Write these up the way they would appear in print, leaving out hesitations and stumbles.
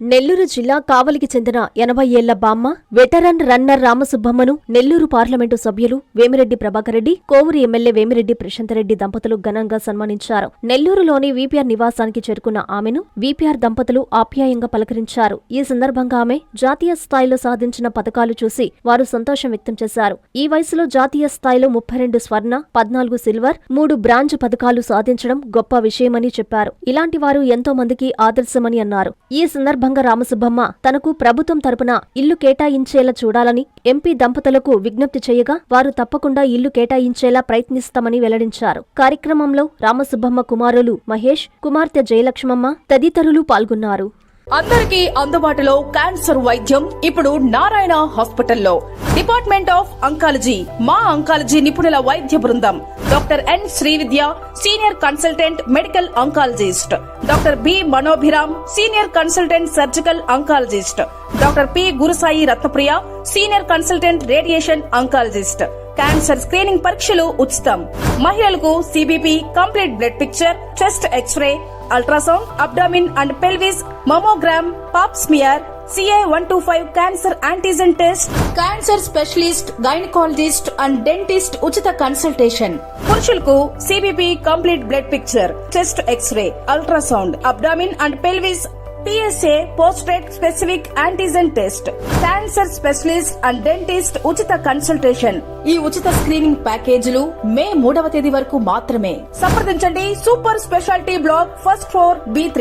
నెల్లూరు జిల్లా కావలికి చెందిన 80 ఏళ్ల బామ్మ, వెటరన్ రన్నర్ రామసుబ్బమ్మను నెల్లూరు పార్లమెంటు సభ్యులు వేమిరెడ్డి ప్రభాకర్ రెడ్డి, కోవూరు ఎమ్మెల్యే వేమిరెడ్డి ప్రశాంతరెడ్డి దంపతులు ఘనంగా సన్మానించారు. నెల్లూరులోని వీపీఆర్ నివాసానికి చేరుకున్న ఆమెను వీపీఆర్ దంపతులు ఆప్యాయంగా పలకరించారు. ఈ సందర్భంగా ఆమె జాతీయ స్థాయిలో సాధించిన పథకాలు చూసి వారు సంతోషం వ్యక్తం చేశారు. ఈ వయసులో జాతీయ స్థాయిలో 32 స్వర్ణ, 14 సిల్వర్, 3 బ్రాంజ్ పథకాలు సాధించడం గొప్ప విషయమని చెప్పారు. ఇలాంటి వారు ఎంతో మందికి ఆదర్శమని అన్నారు. ఈ సందర్భంగా రామసుబ్బమ్మ తనకు ప్రభుత్వం తరపున ఇల్లు కేటాయించేలా చూడాలని ఎంపీ దంపతులకు విజ్ఞప్తి చేయగా వారు తప్పకుండా ఇల్లు కేటాయించేలా ప్రయత్నిస్తామని వెల్లడించారు. కార్యక్రమంలో రామసుబ్బమ్మ కుమారులు మహేష్, కుమార్తె జయలక్ష్మమ్మ తదితరులు పాల్గొన్నారు. అందరికీ అందుబాటులో క్యాన్సర్ వైద్యం ఇప్పుడు నారాయణ హాస్పిటల్లో. డిపార్ట్మెంట్ ఆఫ్ అంకాలజీ, మా అంకాలజీ నిపుణుల వైద్య బృందం. Doctor N Srividya, senior consultant medical oncologist. Doctor B Manobhiram, senior consultant surgical oncologist. Doctor P Gurusai Ratnapriya, senior consultant radiation oncologist. Cancer screening పరీక్షలు ఉచితం. మహిళలకు CBP, complete blood picture, chest x ray, ultrasound, abdomen and pelvis, mammogram, pap smear, CA-125 cancer antigen test, cancer specialist, gynaecologist and dentist ఉచిత consultation. పురుషులకు CBP, complete blood picture, chest x ray, ultrasound, abdomen and pelvis, PSA పోస్ట్రేట్ specific antigen test, cancer specialist and dentist ఉచిత consultation. ఈ ఉచిత screening ప్యాకేజీలు మే 3వ తేదీ వరకు మాత్రమే. సంప్రదించండి super speciality block, first floor, B3.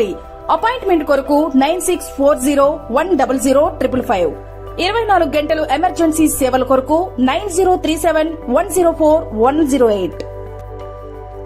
Appointment కొరకు 9640100555. 24 గంటలు ఎమర్జెన్సీ సేవల కొరకు 9037104108.